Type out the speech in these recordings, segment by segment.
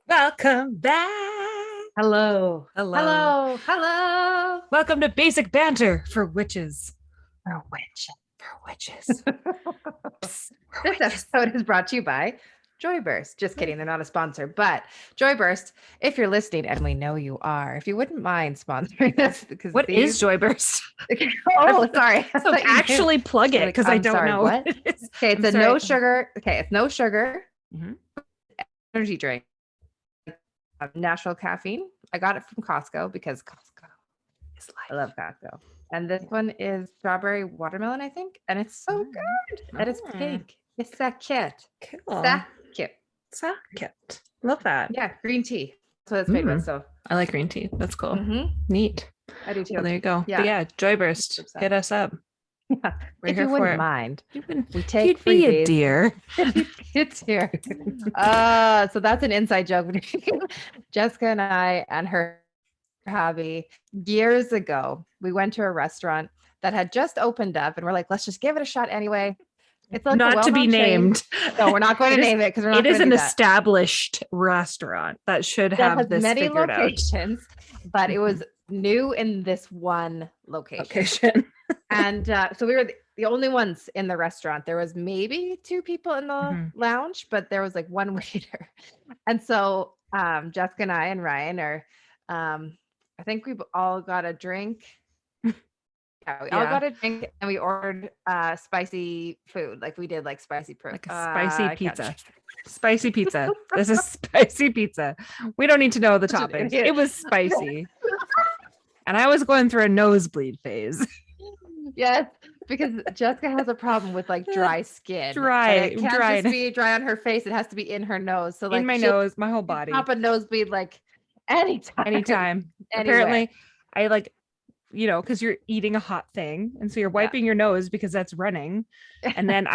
Welcome back. Hello. Hello. Hello. Welcome to Basic Banter for Witches. For witch. For witches. Psst, we're This witches. episode is brought to you by Joyburst. Just kidding, they're not a sponsor, but Joyburst, if you're listening, and we know you are, if you wouldn't mind sponsoring us, because What is Joyburst? Oh, sorry. So actually plug it because I don't know what it is. Okay, it's no sugar. Okay, it's no sugar energy drink. Natural caffeine. I got it from Costco because Costco is life. I love Costco. And this one is strawberry watermelon, I think. And it's so good. And it's pink. It's that kit. Cool. That kit. Kit. Love that. Yeah, green tea. That's what it's made with. So I like green tea. That's cool. Neat. I do too. Well, there you go. Yeah. But yeah, Joyburst. Hit us up. Yeah. If you wouldn't mind, we take you'd be a dear. It's here. So that's an inside joke between Jessica and I and her hubby. Years ago, we went to a restaurant that had just opened up, and we're like, let's just give it a shot anyway. It's like not to be named. No, we're not going to name it because it is an established restaurant that should have this many figured locations, but it was new in this one location. And so we were the only ones in the restaurant. There was maybe two people in the lounge, but there was like one waiter. And so Jessica and I and Ryan are, I think we've all got a drink. Yeah, we all got a drink and we ordered spicy food. Like we did like spicy like a spicy pizza. Spicy pizza. This is spicy pizza. We don't need to know the toppings. It was spicy. And I was going through a nosebleed phase. Yes, because Jessica has a problem with like dry skin. It can't just be dry on her face. It has to be in her nose. So like in my nose, my whole body. Pop a nosebleed like anytime. Apparently, I like, because you're eating a hot thing, and so you're wiping your nose because that's running, and then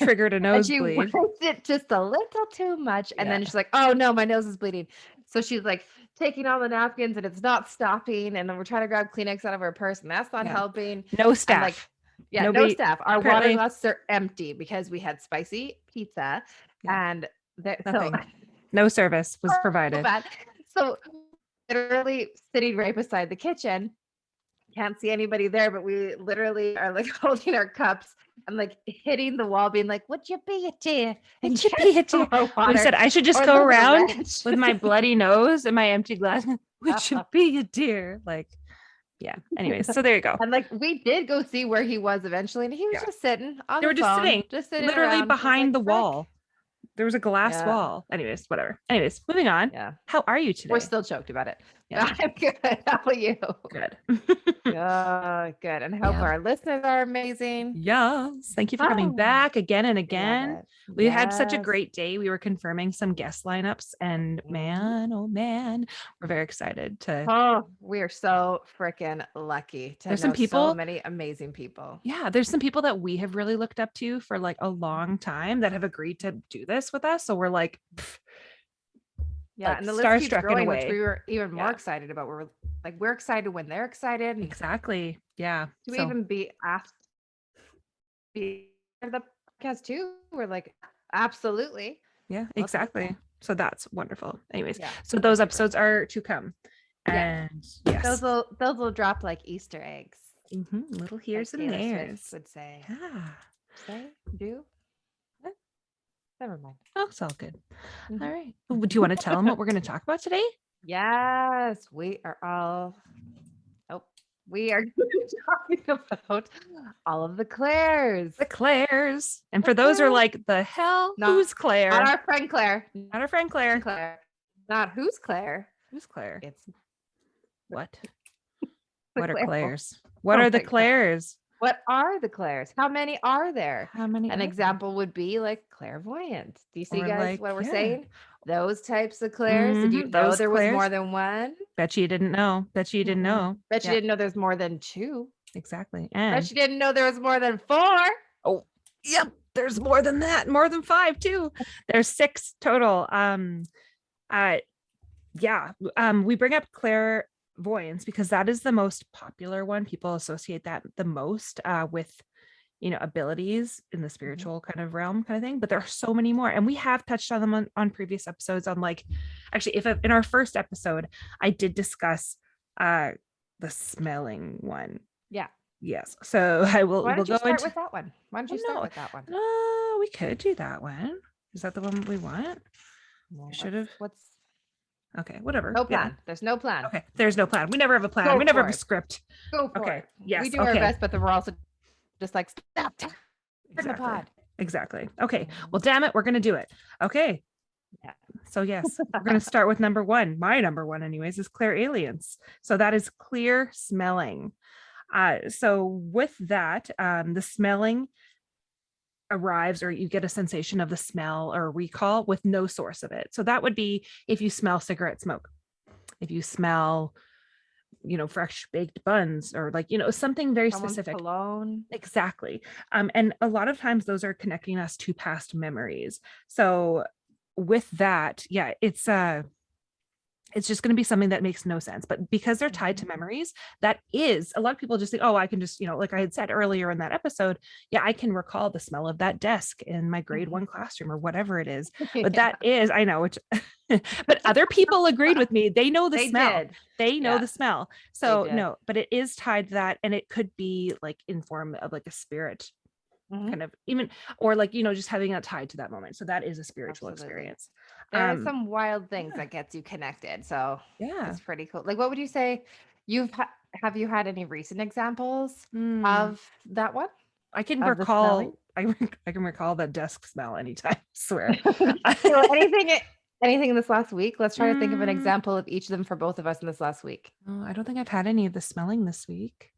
triggered a nosebleed. And she wiped it just a little too much, and then she's like, "Oh no, my nose is bleeding." So she's like taking all the napkins, and it's not stopping. And then we're trying to grab Kleenex out of her purse, and that's not helping. No staff. No staff. Our water glasses are empty because we had spicy pizza, and no service was provided. So literally sitting right beside the kitchen, can't see anybody there, but we literally are like holding our cups and like hitting the wall, being like, "Would you be a dear? Would you be a dear?" We said I should just go around with my bloody nose and my empty glass. Would you be a dear? Like, yeah. Anyways, so there you go. And like we did go see where he was eventually, and he was just sitting on the phone, just sitting literally behind the wall. There was a glass wall. Anyways, whatever. Anyways, moving on. Yeah. How are you today? We're still choked about it. Yeah. I'm good. How about you? Good. Good. And I hope our listeners are amazing. Yes. Thank you for coming back again and again. We had such a great day. We were confirming some guest lineups, and man, oh man, we're very excited to. Oh, we are so freaking lucky to there's some people, so many amazing people. Yeah, there's some people that we have really looked up to for like a long time that have agreed to do this with us. So we're like, yeah, and the list keeps growing, which we were even more excited about. We're excited when they're excited. Exactly. Yeah. To even be asked to be the podcast too. We're like, absolutely. Yeah, exactly. So that's wonderful. Anyways, so those episodes are to come. And yes, those will drop like Easter eggs. Little here's and there's. Would say. Yeah. Say, do. Never mind. Oh, it's all good. All right. Do you want to tell them what we're going to talk about today? Yes, we are talking about all of the Clairs. The Clairs. And for those who are like, the hell? Who's Clair? Not our friend Claire. Not our friend Claire. Not who's Claire. Who's Claire? It's what? What are Clairs? What are the Clairs? What are the Clairs? How many are there? How many? An example would be like clairvoyance. Do you see, guys, what we're saying? Those types of Clairs. Did you know there was more than one? Bet you didn't know. Bet you didn't know. Bet you didn't know there's more than two. Exactly. And bet you didn't know there was more than four. Oh, yep. There's more than that. More than five too. There's 6 total. We bring up Clairvoyance because that is the most popular one. People associate that the most with abilities in the spiritual kind of realm kind of thing, but there are so many more, and we have touched on them on previous episodes. On like, actually, if in our first episode I did discuss the smelling one. Yeah. Yes. So we'll go start with that one. Why don't you start with that one? We could do that one. Is that the one we want? Well, Should have. What's okay? Whatever. No plan. Yeah. There's no plan. Okay. There's no plan. We never have a plan. We never have a script. Go for it. Yes. We do our best, but then we're also just like stop. Exactly. The pod. Exactly. Okay. Well, damn it, we're gonna do it. Okay. Yeah. So yes, we're gonna start with number one. My number one, anyways, is clairalience. So that is clear smelling. So with that, the smelling arrives, or you get a sensation of the smell or recall with no source of it. So that would be if you smell cigarette smoke, if you smell, fresh baked buns, or like, something very specific. Cologne. Exactly. And a lot of times those are connecting us to past memories. So with that, yeah, it's just going to be something that makes no sense, but because they're tied to memories, that is, a lot of people just think, oh, I can just, like I had said earlier in that episode, yeah, I can recall the smell of that desk in my grade 1 classroom or whatever it is. But that is, I know, which, but other people agreed with me. They know the smell. They know the smell. So no, but it is tied to that. And it could be like in form of like a spirit kind of, even, or like, just having it tied to that moment. So that is a spiritual experience. There are some wild things that gets you connected. So yeah, it's pretty cool. Like, what would you say? Have you had any recent examples of that one? I can recall. I can recall the desk smell anytime. I swear. So anything in this last week? Let's try to think of an example of each of them for both of us in this last week. Oh, I don't think I've had any of the smelling this week.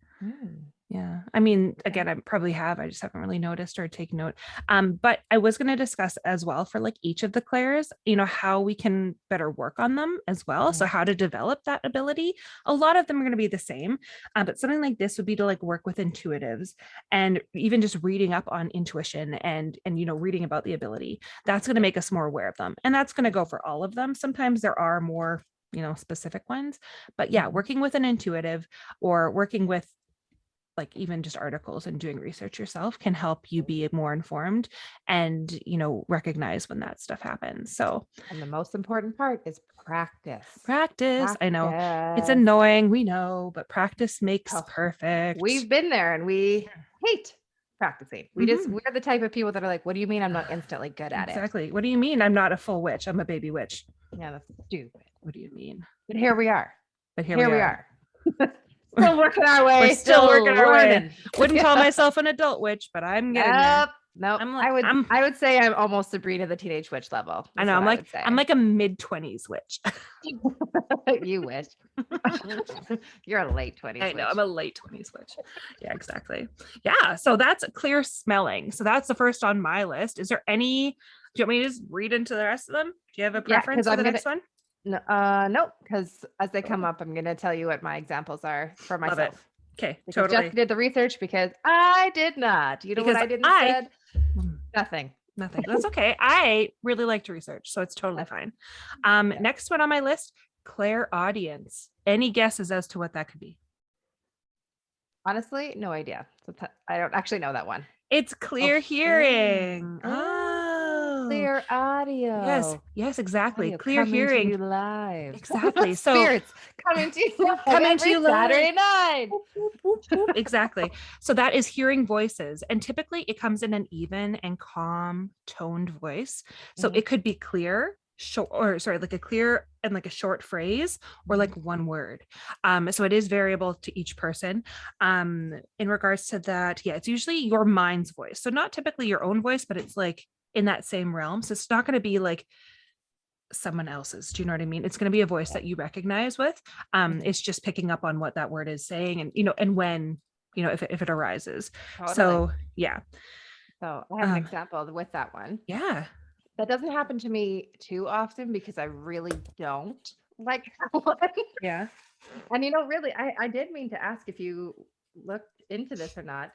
Yeah. I mean, again, I probably have. I just haven't really noticed or taken note. But I was going to discuss as well for like each of the clairs, how we can better work on them as well. So how to develop that ability. A lot of them are going to be the same, but something like this would be to like work with intuitives, and even just reading up on intuition and reading about the ability. That's going to make us more aware of them. And that's going to go for all of them. Sometimes there are more, specific ones, but yeah, working with an intuitive or working with like even just articles and doing research yourself can help you be more informed and, recognize when that stuff happens. So, and the most important part is practice. I know it's annoying. We know, but practice makes perfect. We've been there and we hate practicing. We're the type of people that are like, what do you mean I'm not instantly good at it? Exactly. What do you mean I'm not a full witch? I'm a baby witch. Yeah, that's stupid. What do you mean? But here we are. Here we are. Still working our way. We're still working our way. Wouldn't call myself an adult witch, but I'm getting there. No, I would say I'm almost Sabrina the Teenage Witch level. I know. I'm like a mid-20s witch. You wish. You're a late 20s. I know. I'm a late 20s witch. Yeah, exactly. Yeah. So that's clear smelling. So that's the first on my list. Is there any? Do you want me to just read into the rest of them? Do you have a preference for the next one? No, because as they come up, I'm going to tell you what my examples are for myself. Okay, because totally. Jessica did the research because I did not. You know what I did instead? Nothing. That's okay. I really like to research, so it's totally fine. Next one on my list, clairaudience. Any guesses as to what that could be? Honestly, no idea. So I don't actually know that one. It's clear hearing. Clear audio. Yes, exactly. Clear hearing. Live. Exactly. So spirits coming to you Saturday night. Exactly. So that is hearing voices, and typically it comes in an even and calm toned voice. So it could be clear, like a clear and like a short phrase, or like one word. So it is variable to each person. In regards to that, yeah, it's usually your mind's voice. So not typically your own voice, but it's like in that same realm. So it's not going to be like someone else's. Do you know what I mean? It's going to be a voice that you recognize with. It's just picking up on what that word is saying, and and when, if it arises. Totally. So yeah. So I have an example with that one. Yeah. That doesn't happen to me too often because I really don't like that one. Yeah. And really, I did mean to ask if you looked into this or not.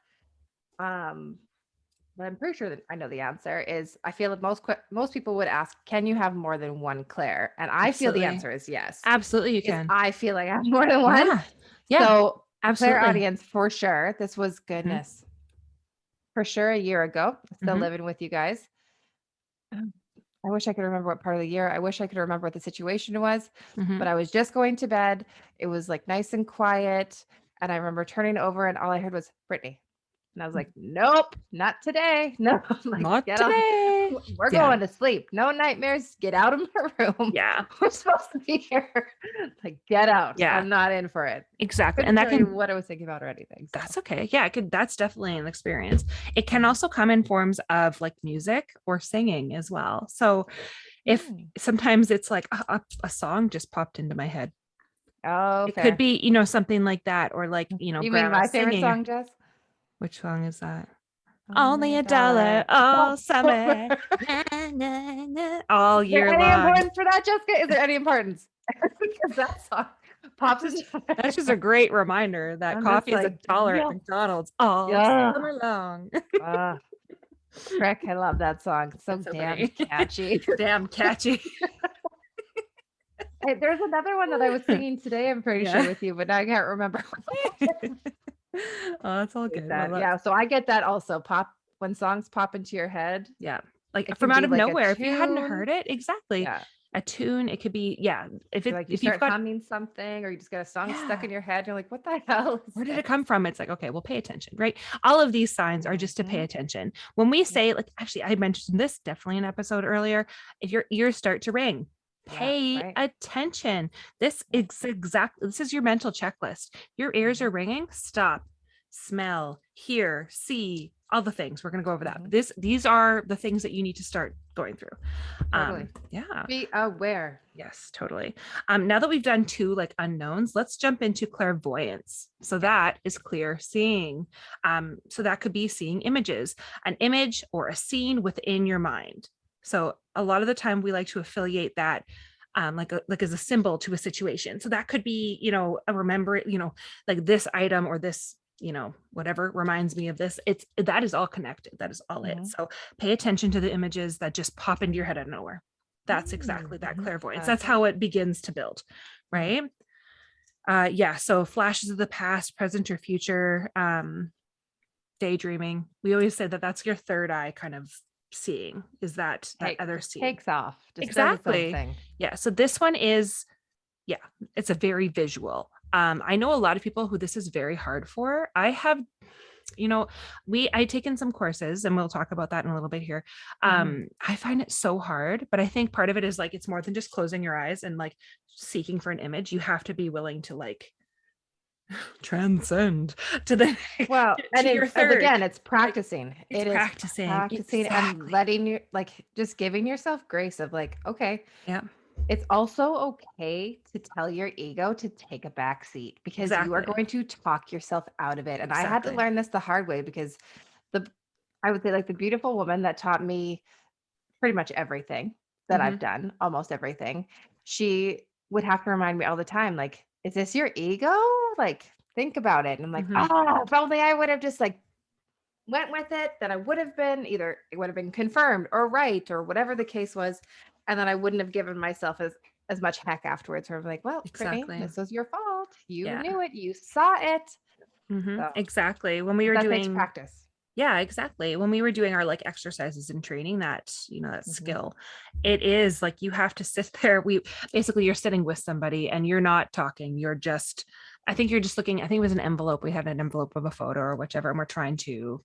But I'm pretty sure that I know the answer is, I feel that most people would ask, can you have more than one Clair? And I feel the answer is yes. Absolutely, you can. I feel like I have more than one. Yeah. So absolutely. clairaudience for sure. This was goodness. for sure a year ago, still Mhm. living with you guys. I wish I could remember what part of the year. I wish I could remember what the situation was, but Mhm. I was just going to bed. It was like nice and quiet. And I remember turning over and all I heard was Brittany. And I was like, nope, not today. No, I'm like, Not get on. today. We're Yeah. going to sleep. No nightmares. Get out of my room. Yeah. We're supposed to be here. Like, get out. Yeah. I'm not in for it. Exactly. Couldn't And that tell you can, what I was thinking about or anything. So. that's okay. Yeah, that's definitely an experience. It can also come in forms of like music or singing as well. So if sometimes it's like a song just popped into my head. Oh, It could fair. be, something like that, or like, You mean grandma my favorite singing. song, Jess? Which song is that? Only Only a a dollar dollar. all summer, na, na, na, all Is there year any long. importance for that, Jessica? Is there any importance? Because that song pops That's just a great reminder that I'm just coffee is like, $1 at yeah. McDonald's all Yeah. summer long. Frick, I love that song. So It's so damn funny. catchy. Damn catchy. Hey, there's another one that I was singing today, I'm pretty sure with you, but now I can't remember. Oh, that's all good. Well, Yeah, so I get that also. When songs pop into your head. Yeah. Like It from can out be of like a nowhere. If you hadn't tune. heard it, exactly. Yeah. A tune, it could be, yeah. If Like you if you've start got humming something or you just got a song stuck yeah, in your head, you're like, what the hell is where did this? it come from? It's like, okay, well, pay attention, right? All of these signs are just to pay attention. When we say, like, actually, I mentioned this definitely in an episode earlier. If your ears start to ring, pay attention. This is your mental checklist. Your ears are ringing. Stop, smell, hear, see, all the things. We're going to go over that. These are the things that you need to start going through. Totally. Yeah. Be aware. Yes, totally. Now that we've done 2 like unknowns, let's jump into clairvoyance. So that is clear seeing. So that could be seeing images, an image or a scene within your mind. So a lot of the time we like to affiliate that like as a symbol to a situation. So that could be, a remember, like this item or this, whatever reminds me of this. That is all connected. That is all it. So pay attention to the images that just pop into your head out of nowhere. That's exactly that clairvoyance. That's how it begins to build, right? Yeah. So flashes of the past, present, or future. Daydreaming. We always say that that's your third eye kind of seeing, is that other seeing. Takes off. Just exactly. Yeah. So this one is, it's a very visual. I know a lot of people who this is very hard for. I have, I taken some courses and we'll talk about that in a little bit here. I find it so hard, but I think part of it is like, it's more than just closing your eyes and like seeking for an image. You have to be willing to like transcend to the and again, it's practicing. It's practicing exactly. And letting you just giving yourself grace of like, okay, it's also okay to tell your ego to take a back seat because you are going to talk yourself out of it. And I had to learn this the hard way because I would say like the beautiful woman that taught me pretty much everything that I've done, almost everything, she would have to remind me all the time, like, is this your ego? Like, think about it. And I'm like, if only I would have just like went with it, then I would have been either it would have been confirmed or right or whatever the case was. And then I wouldn't have given myself as much heck afterwards where I'm like, well, Brittany, this was your fault. You knew it. You saw it. So, exactly. When we were doing practice. Yeah, exactly. When we were doing our like exercises and training that, that skill, it is like, you have to sit there. You're sitting with somebody and you're not talking. I think you're just looking, I think it was an envelope. We had an envelope of a photo or whichever, and we're trying to,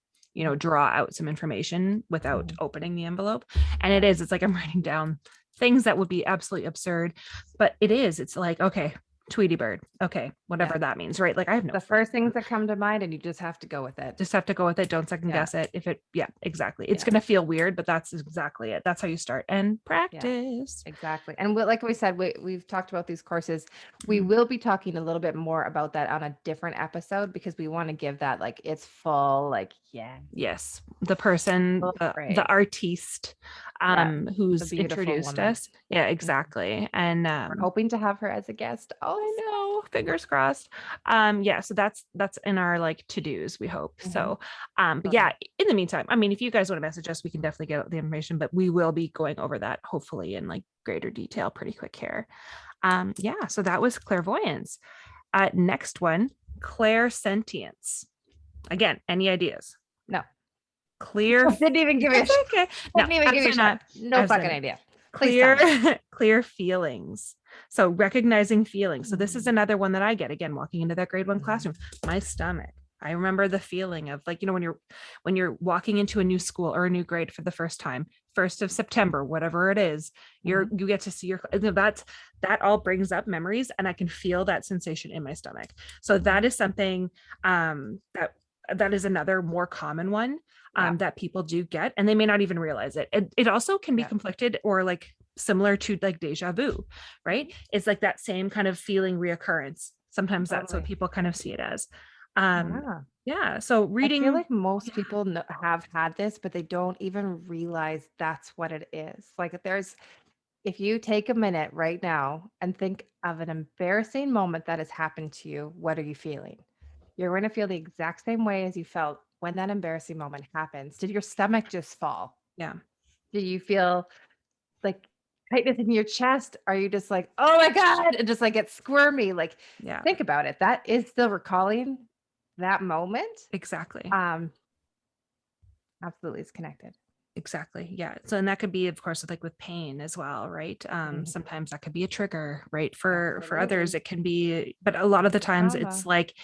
draw out some information without opening the envelope. And it's like, I'm writing down things that would be absolutely absurd, but it's like, okay, Tweety bird. Okay. Whatever that means, right? Like I have no. The first things that come to mind and you just have to go with it. Don't second guess it. Exactly. It's going to feel weird, but that's exactly it. That's how you start and practice. Exactly. And like we said, we've talked about these courses. We will be talking a little bit more about that on a different episode because we want to give that like its full, yes. The person, the artiste, who's introduced us. Yeah, exactly. And we're hoping to have her as a guest. Oh, I know. Fingers crossed. So that's in our like to-dos, we hope. So but in the meantime, I mean, if you guys want to message us, we can definitely get the information, but we will be going over that hopefully in like greater detail pretty quick here. So that was clairvoyance. Next one, clairsentience. Again, any ideas? No. Clear. Didn't even give me a shot. Okay. Didn't even give me a shot. No fucking idea. Clear feelings. So recognizing feelings. So this is another one that I get, again, walking into that grade 1 classroom, my stomach. I remember the feeling of like, when you're walking into a new school or a new grade for the first time, 1st of September, whatever it is, you get to see that all brings up memories, and I can feel that sensation in my stomach. So that is something that is another more common one that people do get, and they may not even realize it. It also can be conflicted or like similar to like deja vu, right? It's like that same kind of feeling reoccurrence. Sometimes that's what people kind of see it as. So reading, I feel like most people have had this, but they don't even realize that's what it is. Like if you take a minute right now and think of an embarrassing moment that has happened to you, what are you feeling? You're going to feel the exact same way as you felt when that embarrassing moment happens. Did your stomach just fall? Yeah. Do you feel like tightness in your chest? Are you just like, oh my God, and just like get squirmy? Like, think about it. That is still recalling that moment. Exactly. Absolutely is connected. Exactly. Yeah. So, and that could be, of course, like with pain as well, right? Sometimes that could be a trigger, right? For others, it can be, but a lot of the times it's like,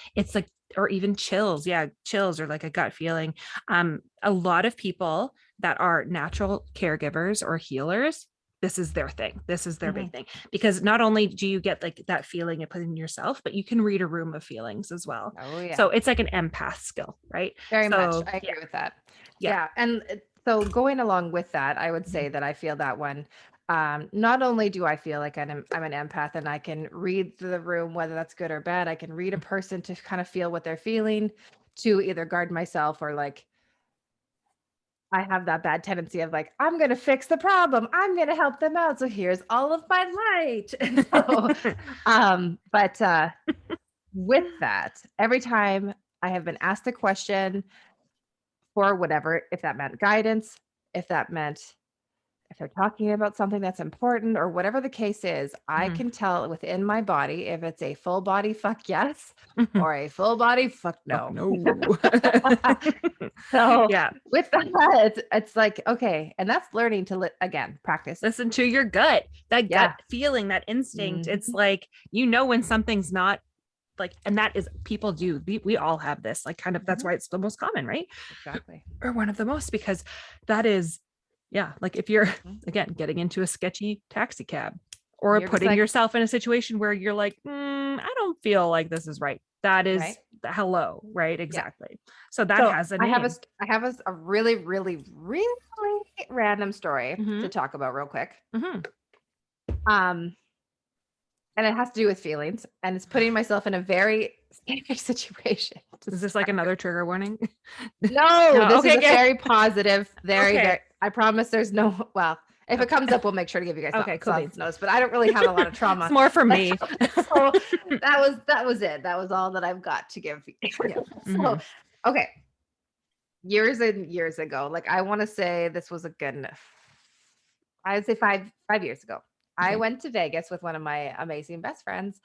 or even chills. Yeah. Chills or like a gut feeling. A lot of people that are natural caregivers or healers, this is their thing. This is their big thing, because not only do you get like that feeling in yourself, but you can read a room of feelings as well. Oh yeah. So it's like an empath skill, right? Very much. I agree with that. Yeah. And so going along with that, I would say that I feel that one. Not only do I feel like I'm an empath and I can read the room, whether that's good or bad, I can read a person to kind of feel what they're feeling, to either guard myself or like, I have that bad tendency of like, I'm going to fix the problem. I'm going to help them out. So here's all of my light. But with that, every time I have been asked a question for whatever, if that meant guidance, if they're talking about something that's important or whatever the case is, I can tell within my body if it's a full body fuck yes or a full body fuck no. So with that, it's like, okay. And that's learning to again, practice. Listen to your gut, that gut feeling, that instinct. It's like, when something's not like, and that is, people do, we all have this, like, kind of, that's why it's the most common, right? Exactly. Or one of the most, because that is, like if you're again getting into a sketchy taxi cab, or you're putting yourself in a situation where you're like, I don't feel like this is right. That is the hello, right? Exactly. Yeah. So that has a name. I have a really, really, really random story to talk about real quick. And it has to do with feelings, and it's putting myself in a very scary situation. Is this like another trigger warning? No, this is a very positive, very, I promise there's no, well, if it comes up, we'll make sure to give you guys some notes, but I don't really have a lot of trauma. It's more for me. So that was it. That was all that I've got to give you. So, okay. Years and years ago, like I want to say this was I'd say 5 years ago. I went to Vegas with one of my amazing best friends,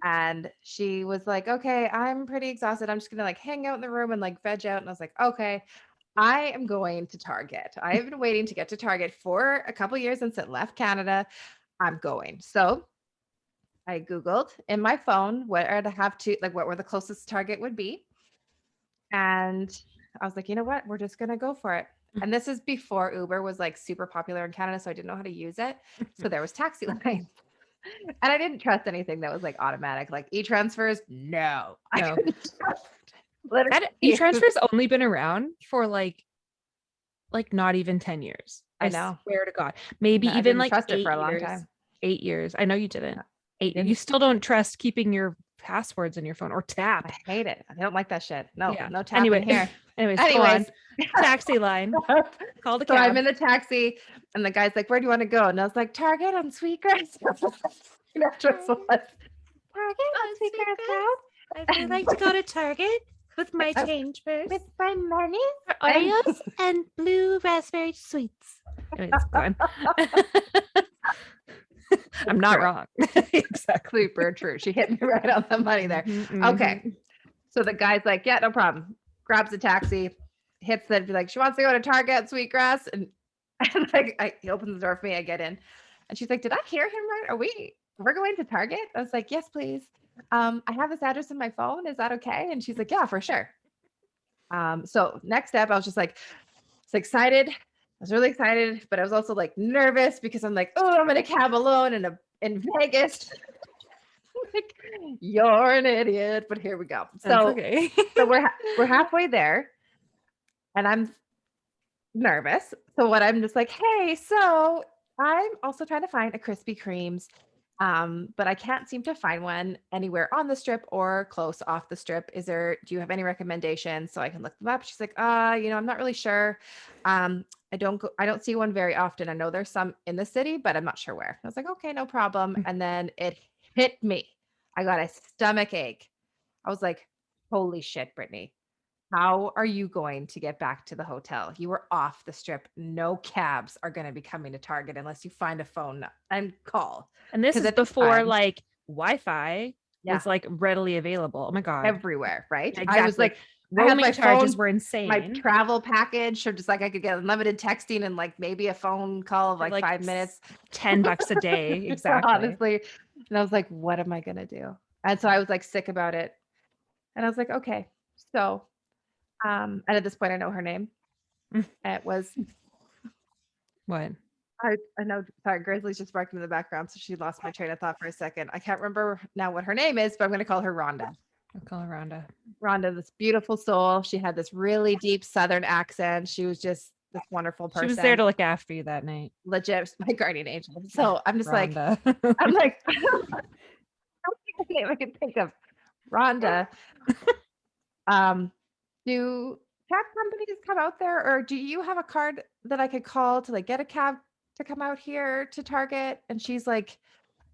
and she was like, okay, I'm pretty exhausted. I'm just going to like hang out in the room and like veg out. And I was like, okay, I am going to Target. I have been waiting to get to Target for a couple years since it left Canada. I'm going. So I Googled in my phone where to have to, like, what were the closest Target would be. And I was like, you know what? We're just going to go for it. And this is before Uber was like super popular in Canada, so I didn't know how to use it. So there was taxi lines. And I didn't trust anything that was like automatic, like e-transfers. No. That e-transfer's only been around for like not even 10 years. I know. Swear to God. Maybe even like trust it for a long time. 8 years. I know you didn't. 8. You still don't trust keeping your passwords in your phone or tap. I hate it. I don't like that shit. No tapping here. Anyways, taxi line. Called a cab. So I'm in the taxi, and the guy's like, "Where do you want to go?" And I was like, "Target on Sweetgrass." Target on Sweetgrass. I would like to go to Target with my change purse, with my money, for Oreos and blue raspberry sweets. Anyways, go on. I'm not wrong. Exactly. Super true. She hit me right on the money there. Okay. So the guy's like, yeah, no problem. Grabs a taxi. hits that, be like, she wants to go to Target, Sweetgrass. And like, he opens the door for me. I get in and she's like, did I hear him right? We're going to Target? I was like, yes, please. I have this address in my phone. Is that okay? And she's like, yeah, for sure. So next step, I was just like, so excited. I was really excited, but I was also like nervous because I'm like, oh, I'm in a cab alone in Vegas. Like, you're an idiot, but here we go. So, okay. So we're halfway there, and I'm nervous. So what I'm just like, hey, so I'm also trying to find a Krispy Kreme's, but I can't seem to find one anywhere on the strip or close off the strip. Do you have any recommendations so I can look them up? She's like, I'm not really sure. I don't see one very often. I know there's some in the city, but I'm not sure where. I was like, okay, no problem. And then it hit me. I got a stomach ache. I was like, holy shit, Brittany. How are you going to get back to the hotel? You were off the strip. No cabs are going to be coming to Target unless you find a phone and call. And this is before like Wi-Fi was like readily available. Oh my God. Everywhere, right? Exactly. I was like, roaming charges were insane. My travel package, so just like I could get unlimited texting and like maybe a phone call of like 5 minutes. $10 a day. Exactly. Honestly. And I was like, what am I going to do? And so I was like sick about it. And I was like, okay. So and at this point, I know her name. It was what? I know. Sorry, Grizzly's just barking in the background, so she lost my train of thought for a second. I can't remember now what her name is, but I'm going to call her Rhonda. I'll call her Rhonda. Rhonda, this beautiful soul. She had this really deep Southern accent. She was just this wonderful person. She was there to look after you that night. Legit, my guardian angel. So I'm just Rhonda. like, I'm like, I don't think a name I can think of. Rhonda. Do cab companies come out there, or do you have a card that I could call to like get a cab to come out here to Target? And she's like,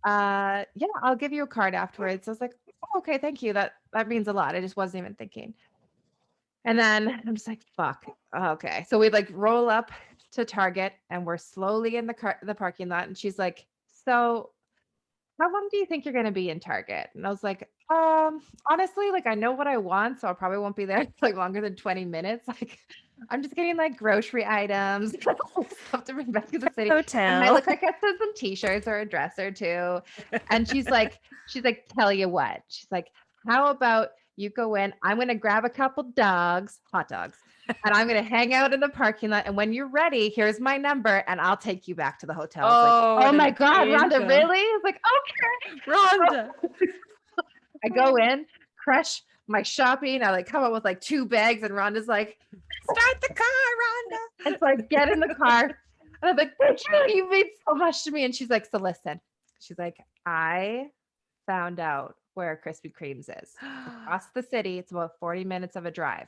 yeah, I'll give you a card afterwards. I was like, oh, okay, thank you. That means a lot. I just wasn't even thinking. And then I'm just like, fuck. Okay. So we like roll up to Target and we're slowly in the parking lot. And she's like, so how long do you think you're going to be in Target? And I was like, honestly, like I know what I want, so I probably won't be there like longer than 20 minutes. Like I'm just getting like grocery items, stuff to bring back to the city. Hotel. And I look like I said some t-shirts or a dress or two. And she's like, tell you what. She's like, how about you go in? I'm going to grab a couple hot dogs, and I'm going to hang out in the parking lot. And when you're ready, here's my number, and I'll take you back to the hotel. Oh my God, Rhonda, really? I was like, okay, Rhonda. I go in, crush my shopping. I like come up with like 2 bags, and Rhonda's like, start the car, Rhonda. And so I get in the car, and I'm like, you mean so much to me. And she's like, so listen. She's like, I found out where Krispy Kreme's is. Across the city, it's about 40 minutes of a drive.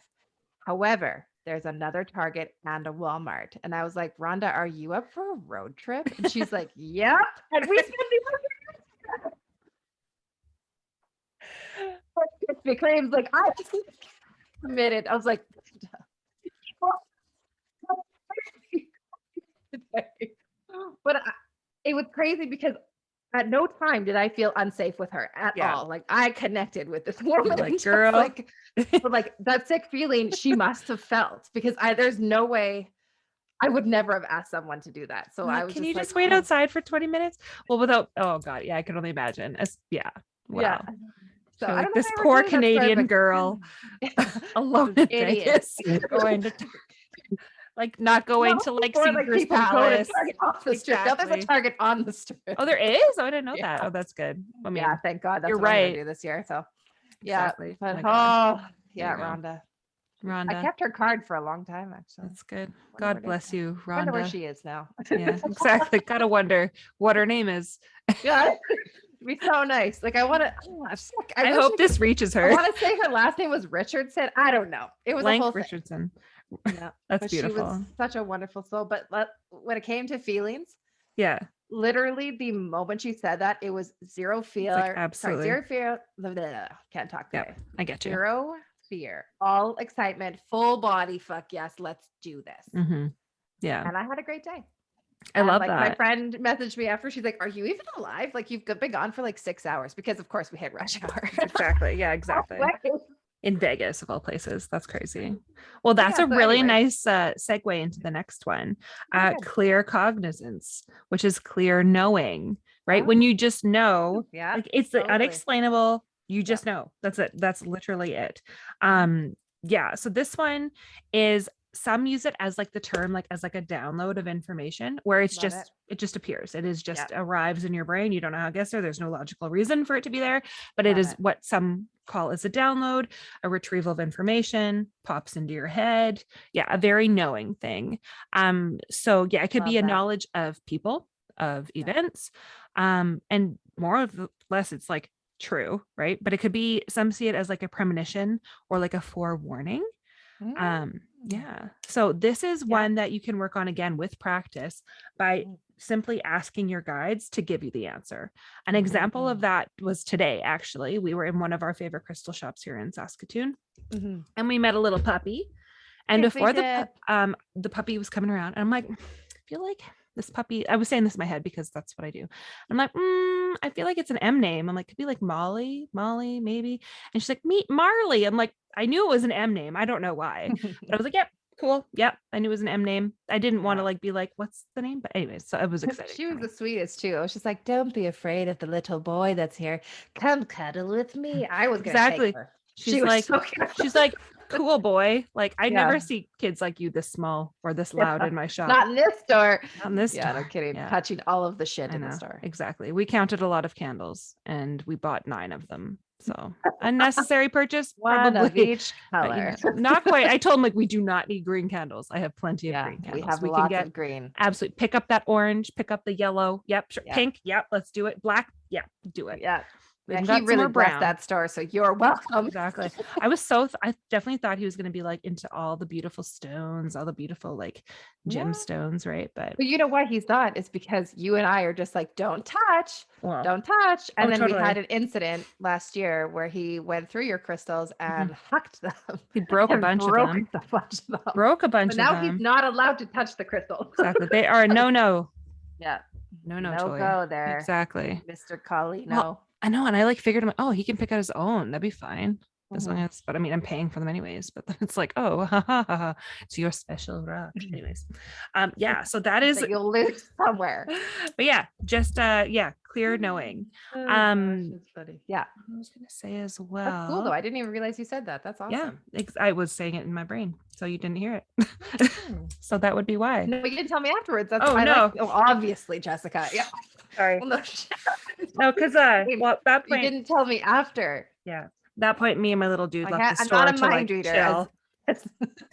However, there's another Target and a Walmart. And I was like, Rhonda, are you up for a road trip? And she's like, yep. And we spent Krispy Kreme's like, I just committed. I was like, but it was crazy because at no time did I feel unsafe with her at all. Like I connected with this woman. Like, girl, like that sick feeling she must have felt, because there's no way I would never have asked someone to do that. So I was can you just wait outside for 20 minutes? Well, oh God, yeah, I can only imagine. Wow. Yeah. So like, this poor Canadian girl alone in Vegas going to like not going to like Caesar's Palace. Off the strip. Now there's a Target on the strip. Oh, there is? Oh, I didn't know that. Oh, that's good. I mean, yeah, thank God. That's you're what I'm right. gonna do this year. So yeah, exactly. But Rhonda. I kept her card for a long time, actually. That's good. God bless you, Rhonda. I wonder where she is now. Yeah, exactly. Gotta wonder what her name is. Yeah. It'd be so nice. Like I hope this reaches her. I want to say her last name was Richardson. I don't know. It was Blank Richardson. Yeah, that's beautiful. She was such a wonderful soul. But when it came to feelings, yeah, literally the moment she said that, it was zero fear. Like, absolutely. Zero fear. Can't talk today. Yep, I get you. Zero fear, all excitement, full body. Fuck yes, let's do this. Mm-hmm. Yeah, and I had a great day. I love that. My friend messaged me after. She's like, "Are you even alive? Like you've been gone for like 6 hours?" Because of course we hit rush hour. Exactly. Yeah. Exactly. In Vegas, of all places. That's crazy. Well, that's a really nice segue into the next one. Clear cognizance, which is clear knowing, right? When you just know, like it's the unexplainable, you just know. That's it. That's literally it. Yeah. So this one is, some use it as like the term, like as like a download of information, where it just appears. It is just arrives in your brain. You don't know how it gets there. There's no logical reason for it to be there, but it is what some call as a download, a retrieval of information, pops into your head. Yeah, a very knowing thing. So yeah, it could be a knowledge of people, of events, and more or less it's like true, right? But it could be, some see it as like a premonition or like a forewarning. Yeah. So this is one that you can work on again with practice by simply asking your guides to give you the answer. An example of that was today, actually. We were in one of our favorite crystal shops here in Saskatoon, and we met a little puppy. And before the puppy was coming around, and I'm like, I feel like this puppy, I was saying this in my head because that's what I do. I'm like, I feel like it's an M name. I'm like, could be like Molly, maybe. And she's like, meet Marley. I'm like, I knew it was an M name. I don't know why, but I was like, yep, cool. Yep. I knew it was an M name. I didn't want to like be like, what's the name? But anyways, so I was excited. She was the sweetest too. I was just like, don't be afraid of the little boy that's here. Come cuddle with me. I was gonna take her. She's like, she's like, cool boy. Like I never see kids like you this small or this loud in my shop. Not in this store. Not in this store. No kidding. Touching all of the shit in the store. Exactly. We counted a lot of candles and we bought 9 of them. So unnecessary purchase. One of each color. Not quite. I told him like, we do not need green candles. I have plenty of green candles. We have lots of green. Absolutely. Pick up that orange, pick up the yellow. Yep. Sure. Pink. Yep. Let's do it. Black. Yeah. Do it. Yeah. He really blessed that store, so you're welcome. Exactly. I definitely thought he was going to be like into all the beautiful stones, all the beautiful like gemstones, right? But you know why he's not? It's because you and I are just like, don't touch. And then we had an incident last year where he went through your crystals and hucked them. He broke a bunch of them. Broke a bunch of them. Now he's not allowed to touch the crystals. Exactly. They are no. Yeah. No toy. Go there. Exactly. Mr. Cully. No. Well, I know. And I like figured him, he can pick out his own. That'd be fine. As long as, but I mean, I'm paying for them anyways, but then it's like, it's your special rock. Anyways. So that is, you'll lose somewhere. But yeah, just, clear knowing. Gosh, that's funny. Yeah. I was going to say as well. That's cool though. I didn't even realize you said that. That's awesome. Yeah. I was saying it in my brain, so you didn't hear it. So that would be why. No, you didn't tell me afterwards. That's obviously, Jessica. Yeah. Sorry. Well, no, because at that point you didn't tell me after. Yeah, that point, me and my little dude left the store. I'm not a mind reader. Chill.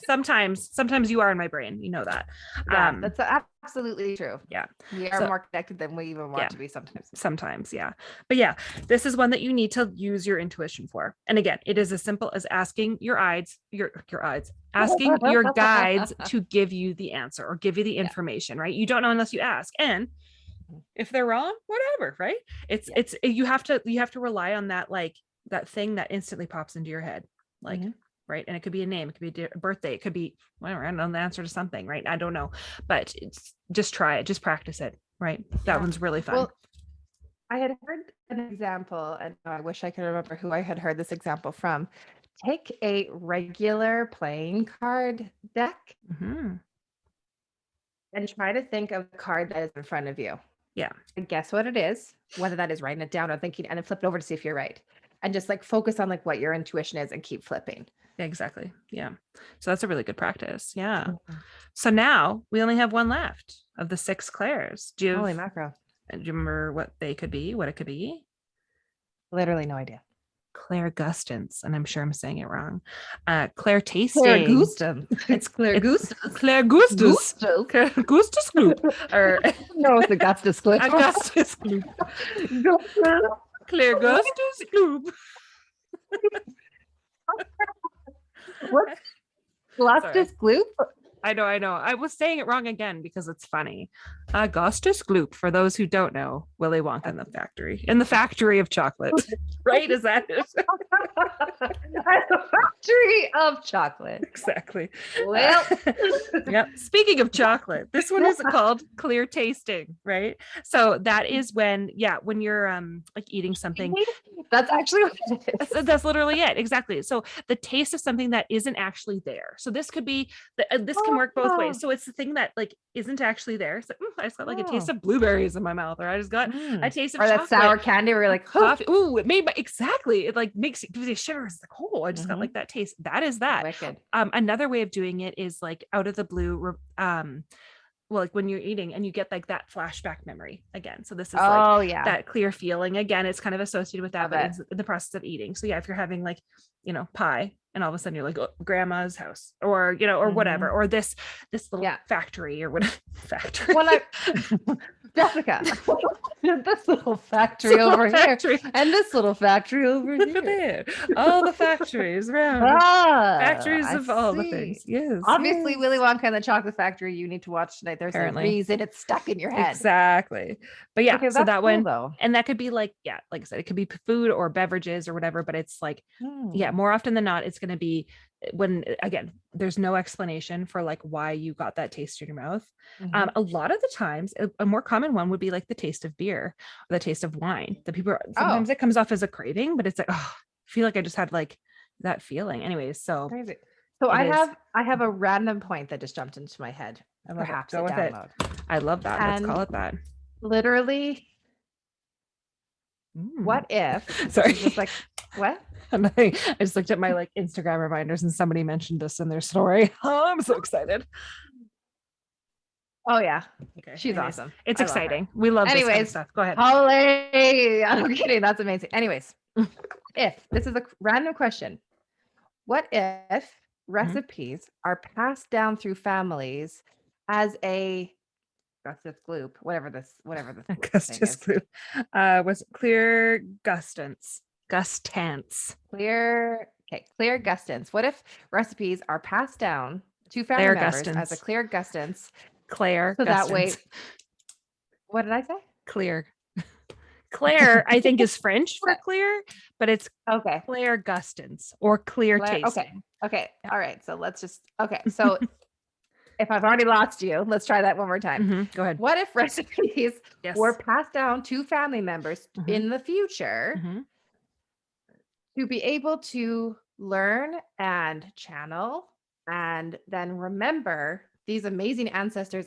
Sometimes you are in my brain. You know that. That's absolutely true. Yeah, we are more connected than we even want to be sometimes. Sometimes, yeah. But yeah, this is one that you need to use your intuition for. And again, it is as simple as asking your asking your guides to give you the answer or give you the information. Right? You don't know unless you ask. And if they're wrong, whatever, right? It's you have to rely on that, like that thing that instantly pops into your head, like right. And it could be a name, it could be a birthday, it could be whatever. I don't know the answer to something, right? I don't know, but it's just try it, just practice it, right? That one's really fun. Well, I had heard an example, and I wish I could remember who I had heard this example from. Take a regular playing card deck and try to think of the card that is in front of you. Yeah. And guess what it is, whether that is writing it down or thinking, and then flip it over to see if you're right. And just like focus on like what your intuition is and keep flipping. Yeah, exactly. Yeah. So that's a really good practice. Yeah. So now we only have one left of the 6 Clairs. Holy macro. Do you remember what they could be? What it could be? Literally no idea. Clair Gustance, and I'm sure I'm saying it wrong. Clair Tasting. Clair Gustum. It's Clair Gustus. Clair Gustus. Gustus Gloop. Or no, it's Augustus Gloop. Augustus Gloop. Clair Gustus Gloop. What? Augustus Gloop? I know. I was saying it wrong again because it's funny. Augustus Gloop, for those who don't know, Willy Wonka in the factory of chocolate. Right? Is that it? The factory of chocolate. Exactly. Well, yep. Speaking of chocolate, this one is called Clear Tasting, right? So that is when you're like eating something. That's actually what it is. That's literally it. Exactly. So the taste of something that isn't actually there. So this could be this can work both ways. So it's the thing that like isn't actually there. So I just got like a taste of blueberries in my mouth, or I just got a taste of or chocolate. that sour candy where you're like, coffee. Ooh, it made my exactly. It like gives you shivers. It's like, oh, I just got like that taste. That is that. Wicked. Another way of doing it is like out of the blue, well, like when you're eating and you get like that flashback memory again. So this is like that clear feeling again. It's kind of associated with that, but it's in the process of eating. So yeah, if you're having like, pie and all of a sudden you're like, oh, grandma's house, or or whatever, or this little factory or whatever factory. Well, Jessica, this little factory over here, and this little factory over here. All the factories around. Factories of all the things. Yes. Obviously, Willy Wonka and the Chocolate Factory. You need to watch tonight. There's a reason it's stuck in your head. Exactly. But yeah, so that cool, one, though. And that could be like, like I said, it could be food or beverages or whatever. But it's like, more often than not, it's going to be when, again, there's no explanation for like why you got that taste in your mouth. A lot of the times, a more common one would be like the taste of beer or the taste of wine. The people sometimes it comes off as a craving, but it's like, oh, I feel like I just had like that feeling. Anyways, so crazy. So I have a random point that just jumped into my head. Perhaps go with download. It. I love that. Let's call it that. Literally. What if? Sorry. Just like what? I just looked at my like Instagram reminders and somebody mentioned this in their story. Oh, I'm so excited. Oh yeah. Okay. She's awesome. It's exciting. We love this kind of stuff. Go ahead. Holly. I'm kidding. That's amazing. Anyways, if this is a random question, what if recipes are passed down through families as a Gustus Gloop, whatever this Gustus Gloop. Was it Clair Gustance? Clair Gustance. What if recipes are passed down to family members as a Clair Gustance? Clair. So that way, what did I say? Clair. Clair, I think, is French for clear, but it's Clair Gustance or clear tasting. Okay. All right. So let's just So if I've already lost you, let's try that one more time. Go ahead. What if recipes were passed down to family members in the future to be able to learn and channel and then remember these amazing ancestors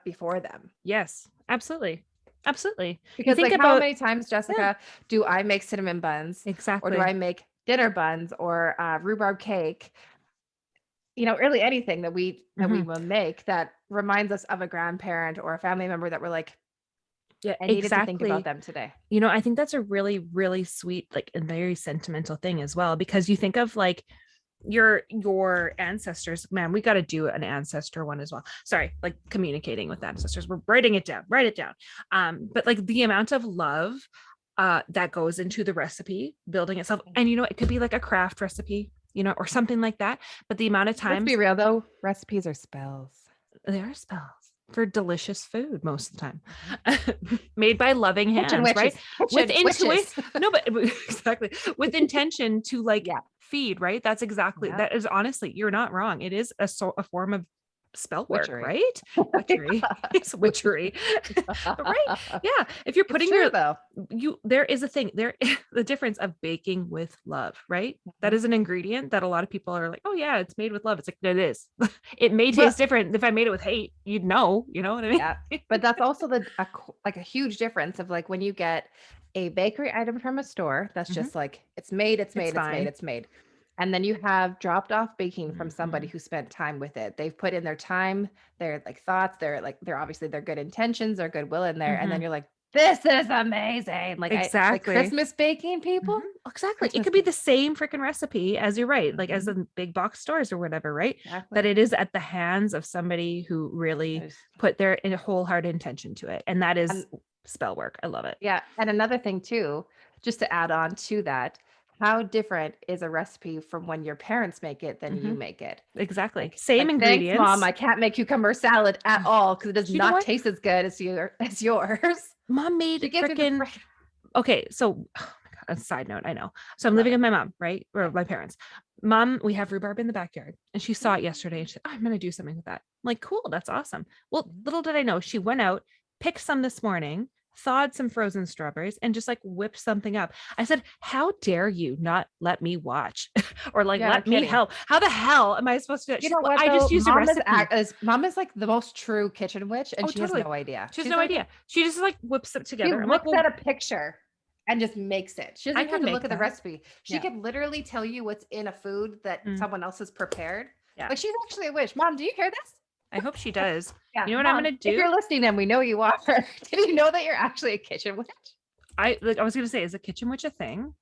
before them? Yes, absolutely. Absolutely. Because think about how many times, Jessica, do I make cinnamon buns? Exactly. Or do I make dinner buns or rhubarb cake? Really anything that we will make that reminds us of a grandparent or a family member that we're like, I needed to think about them today. I think that's a really, really sweet, like a very sentimental thing as well, because you think of like your ancestors. Man, we got to do an ancestor one as well. Sorry, like communicating with ancestors. We're writing it down. Write it down. But like the amount of love that goes into the recipe building itself, and it could be like a craft recipe, or something like that. But the amount of times, let's be real though, recipes are spells. They are spells for delicious food most of the time, made by loving hands, right? With intuition. No, but exactly with intention to like feed, right? That's exactly that is honestly, you're not wrong. It is a form of spell work, right? Witchery. It's witchery. Right? Yeah. If you're putting there is a thing there, the difference of baking with love, right? That is an ingredient that a lot of people are like, oh yeah, it's made with love. It's like, it is. It may taste different. If I made it with hate, you'd know, you know what I mean? Yeah. But that's also a huge difference of like when you get a bakery item from a store, that's just like, it's made. And then you have dropped off baking from somebody who spent time with it. They've put in their time, their like thoughts, they're obviously their good intentions, their goodwill in there. And then you're like, this is amazing. Like exactly. Like Christmas baking people. Exactly. It could be the same freaking recipe as you're right. Like as in big box stores or whatever, right? Exactly. That it is at the hands of somebody who really put their wholehearted intention to it. And that is spell work. I love it. Yeah. And another thing too, just to add on to that, how different is a recipe from when your parents make it than you make it? Exactly. Same ingredients. Thanks, Mom, I can't make cucumber salad at all because it does not taste as good as yours. Mom made freaking. Okay, so oh my God, a side note, I know. So I'm living with my mom, right? Or my parents. Mom, we have rhubarb in the backyard, and she saw it yesterday, and she said, "Oh, I'm going to do something with that." I'm like, cool, that's awesome. Well, little did I know, she went out, picked some this morning, thawed some frozen strawberries and just like whipped something up. I said, how dare you not let me watch or like let me help? How the hell am I supposed to? You know what? I just used a recipe. Mom is like the most true kitchen witch, and she has no idea. She has no idea. She just like whips it together. She looks at a picture and just makes it. She doesn't have to look at the recipe. She can literally tell you what's in a food that someone else has prepared. Yeah. Like she's actually a witch. Mom, do you hear this? I hope she does. Yeah. You know what I'm going to do? If you're listening and we know you are, did you know that you're actually a kitchen witch? I was going to say, is a kitchen witch a thing?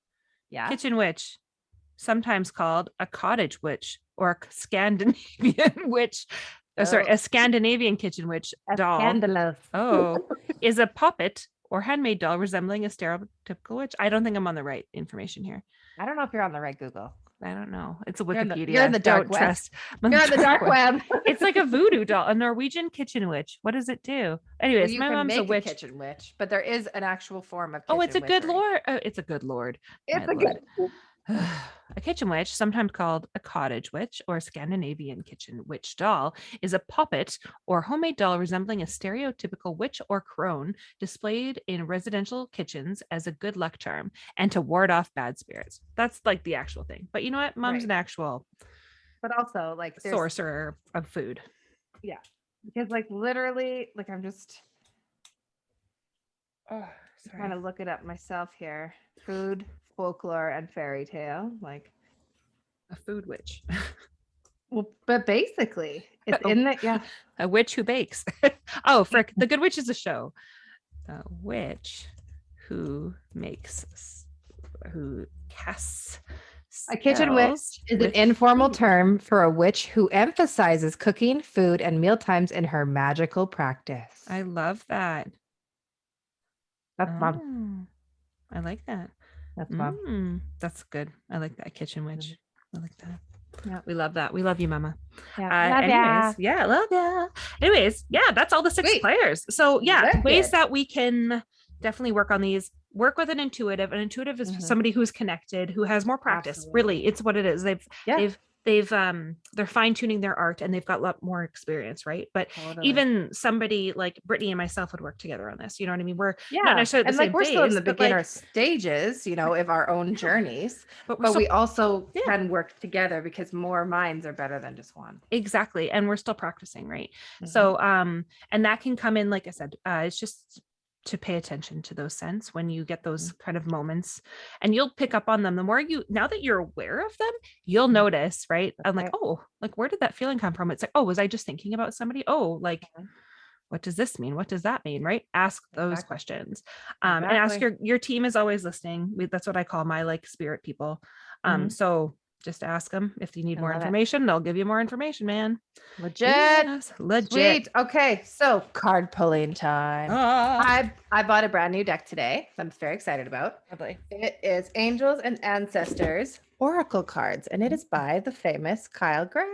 Yeah. Kitchen witch, sometimes called a cottage witch or a Scandinavian witch. Sorry, a Scandinavian kitchen witch doll. Scandalous. Is a puppet or handmade doll resembling a stereotypical witch. I don't think I'm on the right information here. I don't know if you're on the right Google. I don't know. It's a Wikipedia. You're in the dark web. Trust. You're on the dark web. It's like a voodoo doll, a Norwegian kitchen witch. What does it do? Anyways, my mom's a witch. Kitchen witch, but there is an actual form of. It's a good lord. It's a good lord. It's a good. A kitchen witch, sometimes called a cottage witch or a Scandinavian kitchen witch doll, is a puppet or homemade doll resembling a stereotypical witch or crone displayed in residential kitchens as a good luck charm and to ward off bad spirits. That's like the actual thing. But you know what? Mom's an actual, but also like sorcerer of food. Yeah, because like literally, like I'm just trying to look it up myself here. Food, folklore, and fairy tale, like a food witch. Well, but basically it's in the a witch who bakes. Oh, frick, The Good Witch is a show. A witch who casts a kitchen witch is an informal term for a witch who emphasizes cooking, food, and mealtimes in her magical practice. I love that. That's mom. I like that. That's mom. That's good. I like that kitchen witch. I like that. Yeah, we love that. We love you, Mama. Yeah, love ya. Anyways, that's all the 6 players. So ways that we can definitely work on these. Work with an intuitive. An intuitive is somebody who's connected, who has more practice. Absolutely. Really, it's what it is. They're fine-tuning their art and they've got a lot more experience, right? But even somebody like Brittany and myself would work together on this. You know what I mean? We're not necessarily the same we're still in the beginner like, stages, of our own journeys. But we also can work together because more minds are better than just one. Exactly. And we're still practicing, right? So and that can come in, like I said, it's just to pay attention to those scents when you get those kind of moments, and you'll pick up on them. The more now that you're aware of them, you'll notice, right? I'm like, where did that feeling come from? It's like, was I just thinking about somebody? What does this mean? What does that mean? Right? Ask those questions. And ask your team is always listening. That's what I call my like spirit people. So just ask them if you need more information. They'll give you more information, man. Legit. Yes, legit. Sweet. Okay, so card pulling time. I bought a brand new deck today. I'm very excited about. Lovely. It is Angels and Ancestors Oracle cards, and it is by the famous Kyle Gray.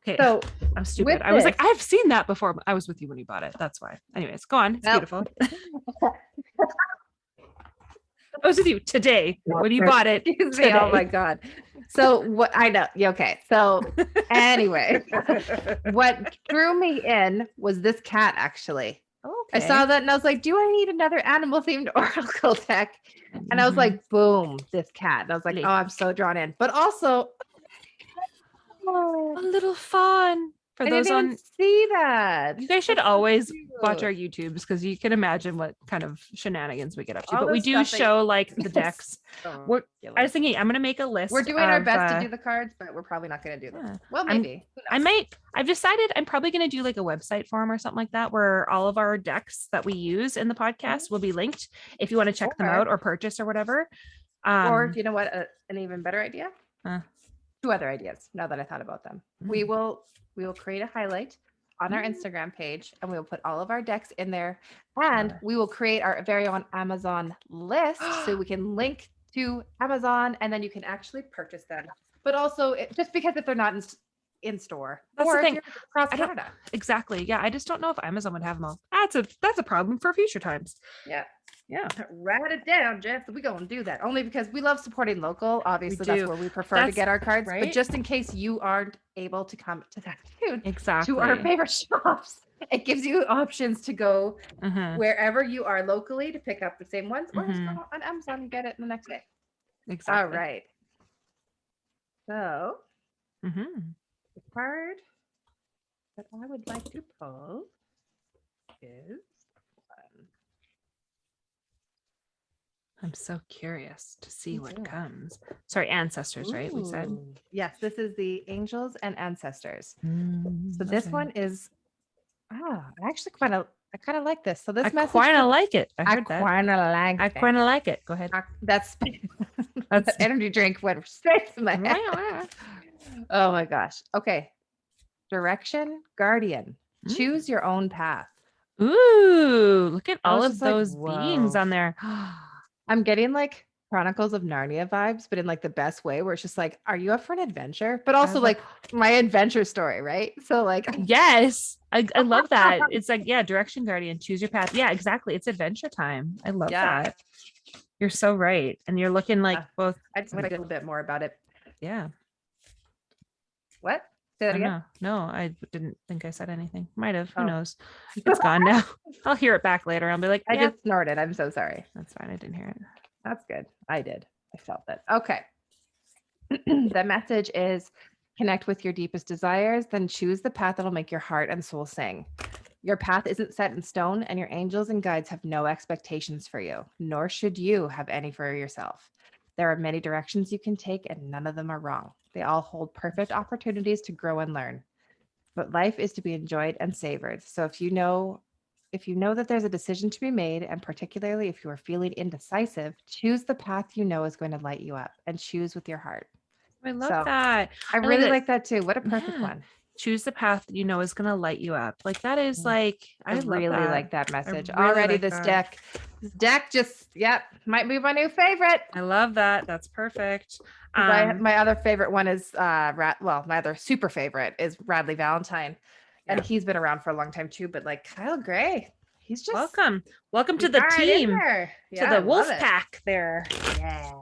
Okay, so I'm stupid. I was like, I've seen that before. I was with you when you bought it. That's why. Anyways, go on. It's beautiful. I was with you today when you bought it. Oh my God. So what I know. Okay. So anyway, what drew me in was this cat actually. I saw that and I was like, do I need another animal themed oracle deck? And I was like, boom, this cat. And I was like, I'm so drawn in. But also a little fawn. For those on see that, you guys should always watch our YouTubes because you can imagine what kind of shenanigans we get up to. But we do show like the decks. I was thinking I'm gonna make a list. We're doing our best to do the cards, but we're probably not gonna do them. Well, maybe I've decided I'm probably gonna do like a website form or something like that where all of our decks that we use in the podcast will be linked if you want to check them out or purchase or whatever. Or you know what, an even better idea. 2 other ideas. Now that I thought about them, we will create a highlight on our Instagram page and we will put all of our decks in there, and we will create our very own Amazon list so we can link to Amazon and then you can actually purchase them. But also just because if they're not in store, that's the thing. Across Canada. Exactly. Yeah. I just don't know if Amazon would have them all. That's a problem for future times. Yeah. Yeah. Write it down, Jeff. We're going to do that only because we love supporting local. Obviously, that's where we prefer to get our cards. Right? But just in case you aren't able to come to that tune, to our favorite shops, it gives you options to go wherever you are locally to pick up the same ones, or just go on Amazon and get it the next day. Exactly. All right. So, the card that I would like to pull is I'm so curious to see what comes. Sorry, ancestors, right? We said. Yes, this is the angels and ancestors. So this one is I actually kind of like this. So this message kind of like it. I heard that. I kind of like it. Go ahead. That's that energy drink went straight to my head. Oh my gosh. Okay. Direction, guardian. Choose your own path. Ooh, look at all of those beings on there. I'm getting like Chronicles of Narnia vibes, but in like the best way, where it's just like, are you up for an adventure? But also like my adventure story, right? So like, yes, I love that. It's like, yeah, direction guardian, choose your path. Yeah, exactly. It's adventure time. I love that. You're so right. And you're looking like both. I just want to get a little bit more about it. Yeah. What? Say that again? No, I didn't think I said anything. Might have. Who knows? It's gone now. I'll hear it back later. I'll be like, I just snorted. I'm so sorry. That's fine. I didn't hear it. That's good. I did. I felt it. Okay. The message is connect with your deepest desires, then choose the path that'll make your heart and soul sing. Your path isn't set in stone, and your angels and guides have no expectations for you, nor should you have any for yourself. There are many directions you can take, and none of them are wrong. They all hold perfect opportunities to grow and learn. But life is to be enjoyed and savored. So if you know that there's a decision to be made, and particularly if you are feeling indecisive, choose the path you know is going to light you up, and choose with your heart. I love that. I really like that too. What a perfect one. Choose the path you know is going to light you up. Like that is like, I really like that message. Already this deck just, might be my new favorite. I love that. That's perfect. My other favorite one is, my other super favorite is Radley Valentine. And he's been around for a long time too, but like Kyle Gray, he's just welcome to the team, to the wolf pack there. Yeah.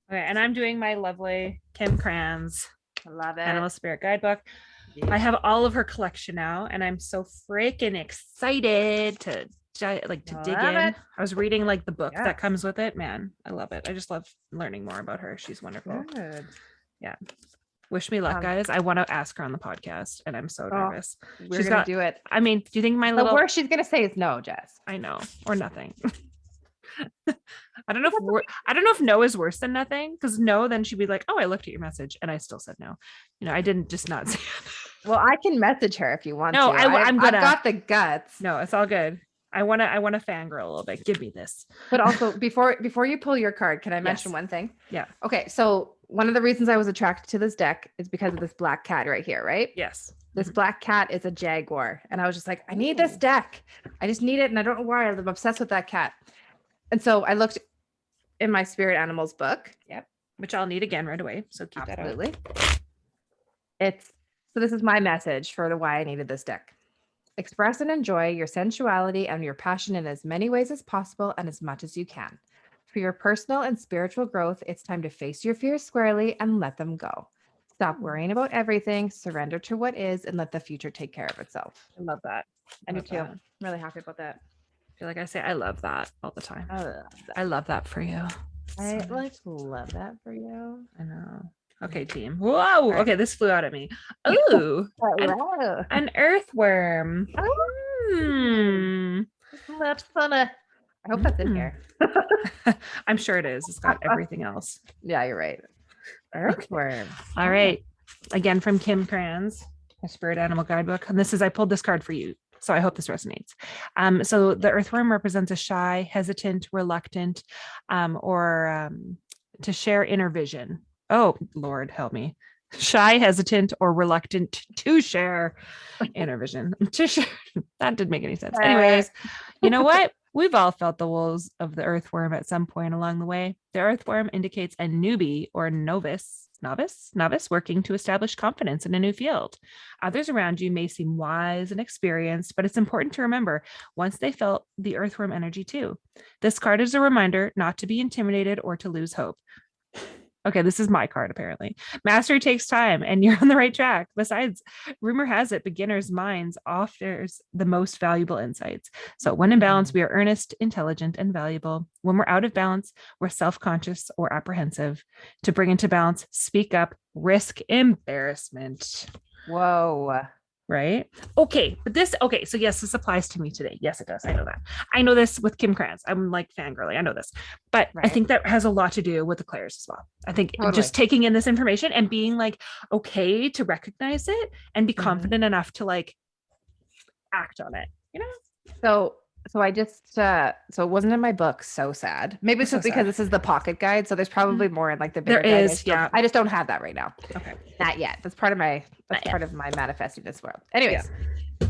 Okay, and I'm doing my lovely Kim Kranz Animal Spirit Guidebook. Yeah. I have all of her collection now, and I'm so freaking excited to dig in. I was reading like the book that comes with it. Man, I love it. I just love learning more about her. She's wonderful. Good. Yeah. Wish me luck, guys. I want to ask her on the podcast, and I'm so nervous. She's gonna do it. I mean, do you think the worst she's gonna say is no, Jess? I know, or nothing. I don't know if no is worse than nothing, because no, then she'd be like, oh, I looked at your message and I still said no. I didn't just not say it. Well, I can message her if you want to. I've got the guts. No, it's all good. I want to fangirl a little bit. Give me this. But also before you pull your card, can I mention one thing? Yeah. Okay. So one of the reasons I was attracted to this deck is because of this black cat right here, right? Yes. This black cat is a jaguar. And I was just like, I need this deck. I just need it. And I don't know why. I'm obsessed with that cat. And so I looked in my spirit animals book. Yep. Which I'll need again right away. So keep that out. So this is my message for the why I needed this deck. Express and enjoy your sensuality and your passion in as many ways as possible and as much as you can. For your personal and spiritual growth, it's time to face your fears squarely and let them go. Stop worrying about everything, surrender to what is, and let the future take care of itself. I love that. I do too. I'm really happy about that. I feel like I say I love that all the time. I love that for you. I love that for you. I know. Okay, team. Whoa. Right. Okay, this flew out at me. Ooh. An earthworm. That's fun. I hope that's in here. I'm sure it is. It's got everything else. Yeah, you're right. Earthworm. Okay. All right. Again from Kim Kranz, a spirit animal guidebook. And I pulled this card for you. So I hope this resonates. So the earthworm represents a shy, hesitant, reluctant, or to share inner vision. Oh, Lord, help me. Shy, hesitant, or reluctant to share inner vision. To share. That didn't make any sense. Anyways, you know what? We've all felt the woes of the earthworm at some point along the way. The earthworm indicates a newbie or novice novice working to establish confidence in a new field. Others around you may seem wise and experienced, but it's important to remember once they felt the earthworm energy too. This card is a reminder not to be intimidated or to lose hope. Okay, this is my card, apparently. Mastery takes time, and you're on the right track. Besides, rumor has it beginners' minds offers the most valuable insights. So when in balance, we are earnest, intelligent, and valuable. When we're out of balance, we're self-conscious or apprehensive. To bring into balance, speak up, risk embarrassment. Whoa. Right? Okay. So yes, this applies to me today. Yes, it does. I know that. I know this with Kim Krantz. I'm like fangirling. I know this, but I think that has a lot to do with the Clairs as well. I think just taking in this information and being like, okay to recognize it and be confident enough to like act on it, you know? So I just so it wasn't in my book. So sad. Maybe it's just because this is the pocket guide. So there's probably more in like the bigger there guide. is. Yeah. I just don't have that right now. Okay. Not yet. That's part of my manifesting this world. Anyways,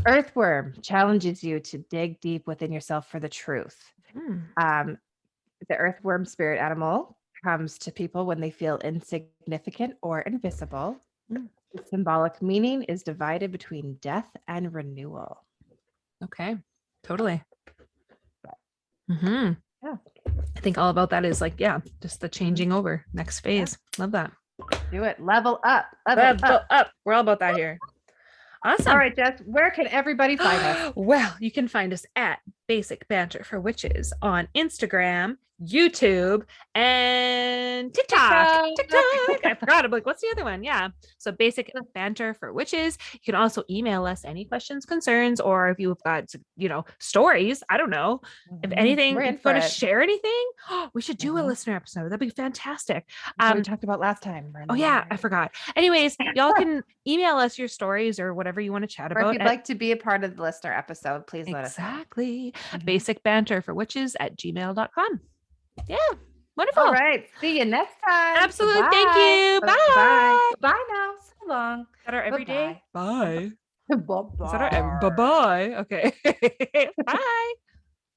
earthworm challenges you to dig deep within yourself for the truth. The earthworm spirit animal comes to people when they feel insignificant or invisible. The symbolic meaning is divided between death and renewal. Okay. Totally. Yeah. I think all about that is like, just the changing over, next phase. Love that. Do it. Level up. Level up. We're all about that here. Awesome. All right, Jess, where can everybody find us? Well, you can find us at Basic Banter for Witches on Instagram, YouTube, and TikTok. I forgot. I'm like, what's the other one? Yeah. So Basic Banter for Witches. You can also email us any questions, concerns, or if you've got, stories. I don't know. If anything, if you want to share anything, we should do a listener episode. That'd be fantastic. We talked about last time. Oh yeah, I forgot. Anyways, y'all can email us your stories or whatever you want to chat about. If you'd like to be a part of the listener episode, please let us know. Exactly. Basic Banter for Witches at gmail.com. Yeah. Wonderful. All right. See you next time. Absolutely. Thank you. Bye. Bye now. So long. Is that our everyday? Bye. Bye. Is that our bye-bye? Okay. Bye.